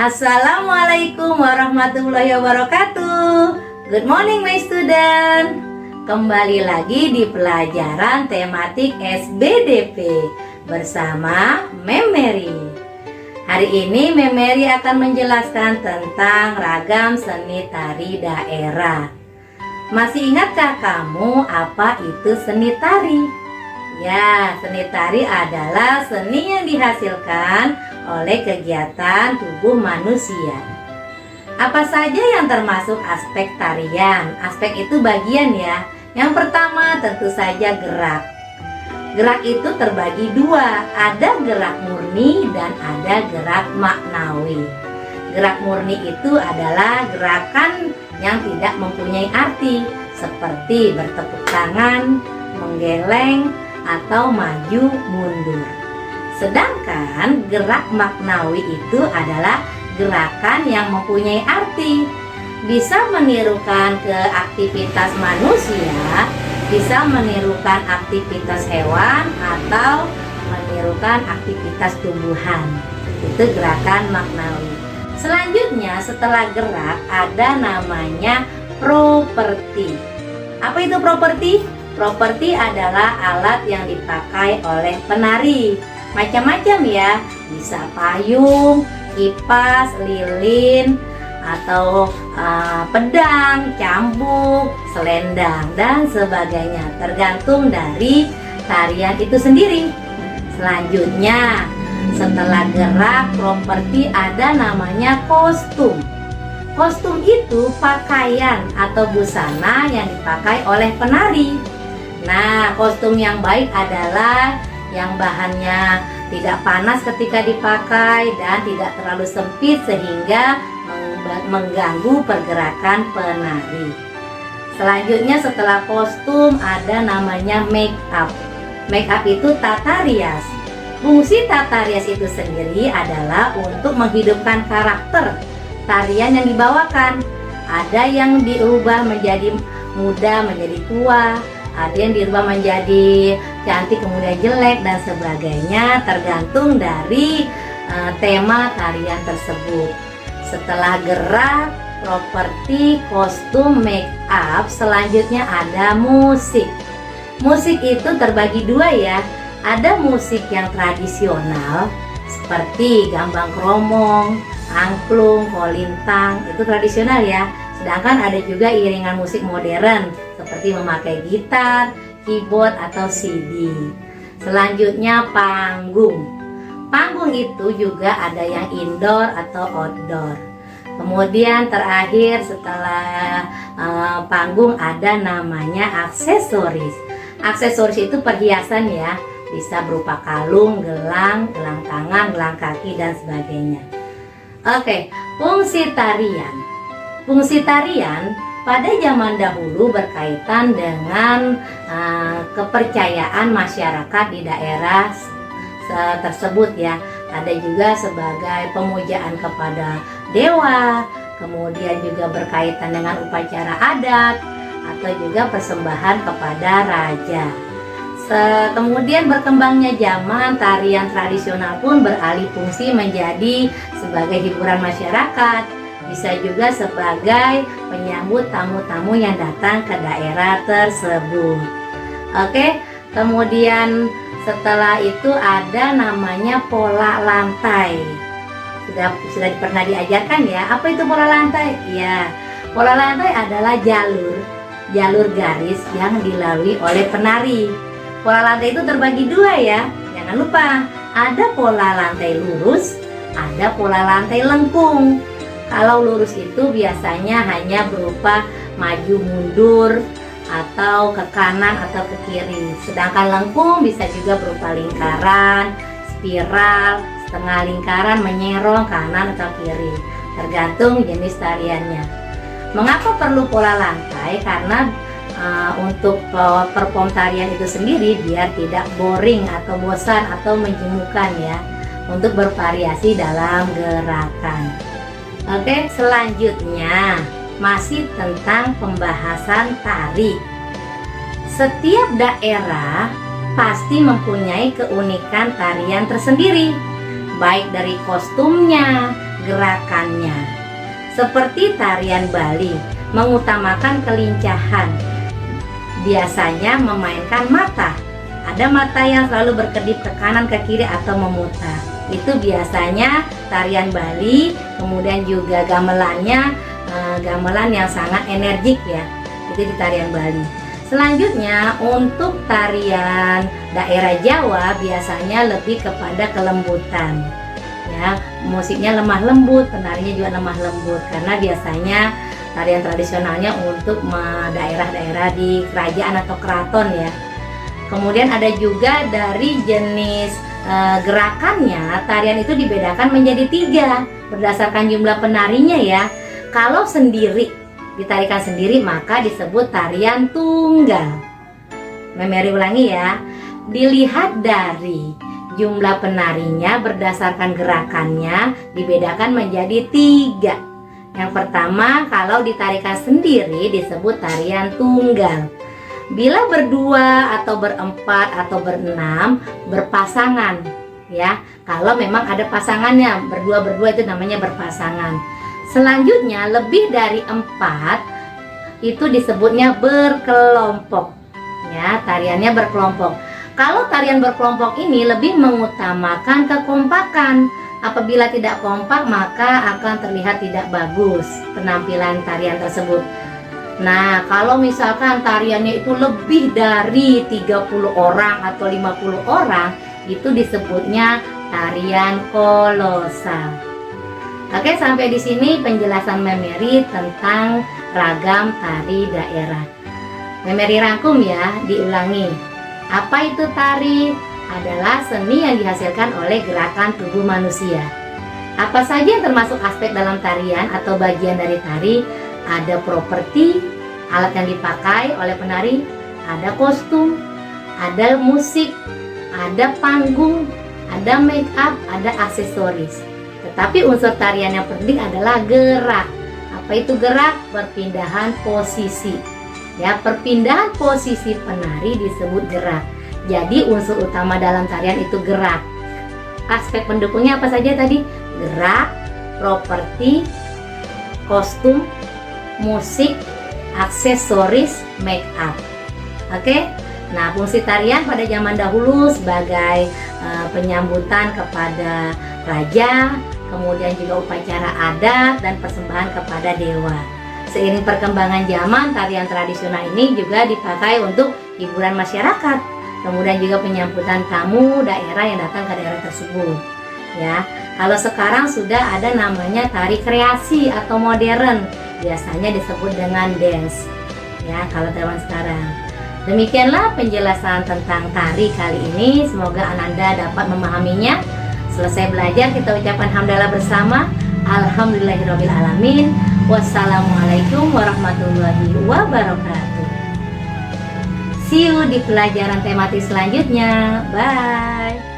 Assalamualaikum warahmatullahi wabarakatuh. Good morning my student. Kembali lagi di pelajaran tematik SBDP bersama Mem Mary. Hari ini Mem Mary akan menjelaskan tentang ragam seni tari daerah. Masih ingatkah kamu apa itu seni tari? Ya, seni tari adalah seni yang dihasilkan oleh kegiatan tubuh manusia. Apa saja yang termasuk aspek tarian? Aspek itu bagian ya. Yang pertama tentu saja gerak. Gerak itu terbagi dua, ada gerak murni dan ada gerak maknawi. Gerak murni itu adalah gerakan yang tidak mempunyai arti, seperti bertepuk tangan, menggeleng, atau maju mundur. Sedangkan gerak maknawi itu adalah gerakan yang mempunyai arti, bisa menirukan ke aktivitas manusia, bisa menirukan aktivitas hewan, atau menirukan aktivitas tumbuhan. Itu gerakan maknawi. Selanjutnya setelah gerak ada namanya properti. Apa itu properti? Properti adalah alat yang dipakai oleh penari. Macam-macam ya, bisa payung, kipas, lilin, atau pedang, cambuk, selendang, dan sebagainya. Tergantung dari tarian itu sendiri. Selanjutnya, setelah gerak properti ada namanya kostum. Kostum itu pakaian atau busana yang dipakai oleh penari. Nah, kostum yang baik adalah yang bahannya tidak panas ketika dipakai dan tidak terlalu sempit sehingga mengganggu pergerakan penari. Selanjutnya setelah kostum ada namanya make up. Make up itu tata rias. Fungsi tata rias itu sendiri adalah untuk menghidupkan karakter tarian yang dibawakan. Ada yang diubah menjadi muda menjadi tua, ada yang dirubah menjadi cantik kemudian jelek dan sebagainya, tergantung dari tema tarian tersebut. Setelah gerak, properti, kostum, make up, selanjutnya ada musik. Musik itu terbagi dua ya. Ada musik yang tradisional seperti gambang kromong, angklung, kolintang, itu tradisional ya. Sedangkan ada juga iringan musik modern seperti memakai gitar, keyboard, atau CD. Selanjutnya panggung. Panggung itu juga ada yang indoor atau outdoor. Kemudian terakhir setelah panggung ada namanya aksesoris. Aksesoris itu perhiasan ya, bisa berupa kalung, gelang, gelang tangan, gelang kaki, dan sebagainya. Oke, fungsi tarian. Fungsi tarian pada zaman dahulu berkaitan dengan kepercayaan masyarakat di daerah tersebut ya. Ada juga sebagai pemujaan kepada dewa, kemudian juga berkaitan dengan upacara adat, atau juga persembahan kepada raja. Kemudian berkembangnya zaman, tarian tradisional pun beralih fungsi menjadi sebagai hiburan masyarakat. Bisa juga sebagai penyambut tamu-tamu yang datang ke daerah tersebut. Oke, kemudian setelah itu ada namanya pola lantai. Sudah pernah diajarkan ya, apa itu pola lantai? Ya, pola lantai adalah jalur garis yang dilalui oleh penari. Pola lantai itu terbagi dua ya. Jangan lupa, ada pola lantai lurus, ada pola lantai lengkung. Kalau lurus itu biasanya hanya berupa maju mundur atau ke kanan atau ke kiri. Sedangkan lengkung bisa juga berupa lingkaran, spiral, setengah lingkaran, menyerong kanan atau kiri. Tergantung jenis tariannya. Mengapa perlu pola lantai? Karena untuk perform tarian itu sendiri biar tidak boring atau bosan atau menjemukan ya, untuk bervariasi dalam gerakan. Oke, selanjutnya masih tentang pembahasan tari. Setiap daerah pasti mempunyai keunikan tarian tersendiri, baik dari kostumnya, gerakannya. Seperti tarian Bali, mengutamakan kelincahan. Biasanya memainkan mata. Ada mata yang selalu berkedip ke kanan, ke kiri, atau memutar. Itu biasanya tarian Bali. Kemudian juga gamelannya, gamelan yang sangat energik ya. Itu di tarian Bali. Selanjutnya untuk tarian daerah Jawa biasanya lebih kepada kelembutan. Ya, musiknya lemah lembut, penarinya juga lemah lembut karena biasanya tarian tradisionalnya untuk daerah-daerah di kerajaan atau keraton ya. Kemudian ada juga dari jenis gerakannya, tarian itu dibedakan menjadi 3 berdasarkan jumlah penarinya ya. Kalau sendiri, ditarikan sendiri maka disebut tarian tunggal. Memori ulangi ya. Dilihat dari jumlah penarinya berdasarkan gerakannya dibedakan menjadi 3. Yang pertama, kalau ditarikan sendiri disebut tarian tunggal. Bila berdua atau berempat atau berenam, berpasangan ya. Kalau memang ada pasangannya, berdua itu namanya berpasangan. Selanjutnya lebih dari 4 itu disebutnya berkelompok ya, tariannya berkelompok. Kalau tarian berkelompok ini lebih mengutamakan kekompakan. Apabila tidak kompak maka akan terlihat tidak bagus penampilan tarian tersebut. Nah, kalau misalkan tariannya itu lebih dari 30 orang atau 50 orang, itu disebutnya tarian kolosal. Oke, sampai di sini penjelasan Memeri tentang ragam tari daerah. Memeri rangkum ya, diulangi. Apa itu tari? Adalah seni yang dihasilkan oleh gerakan tubuh manusia. Apa saja yang termasuk aspek dalam tarian atau bagian dari tari? Ada properti, alat yang dipakai oleh penari, ada kostum, ada musik, ada panggung, ada make up, ada aksesoris. Tetapi unsur tarian yang penting adalah gerak. Apa itu gerak? Perpindahan posisi. Ya, perpindahan posisi penari disebut gerak. Jadi unsur utama dalam tarian itu gerak. Aspek pendukungnya apa saja tadi? Gerak, properti, kostum, musik, aksesoris, make up. Oke? Nah, fungsi tarian pada zaman dahulu sebagai penyambutan kepada raja, kemudian juga upacara adat dan persembahan kepada dewa. Seiring perkembangan zaman, tarian tradisional ini juga dipakai untuk hiburan masyarakat, kemudian juga penyambutan tamu daerah yang datang ke daerah tersebut. Ya, kalau sekarang sudah ada namanya tari kreasi atau modern, biasanya disebut dengan dance. Ya, kalau zaman sekarang. Demikianlah penjelasan tentang tari kali ini. Semoga Ananda dapat memahaminya. Selesai belajar, kita ucapkan hamdalah bersama. Alhamdulillahirrabbilalamin. Wassalamualaikum warahmatullahi wabarakatuh. See you di pelajaran tematik selanjutnya. Bye.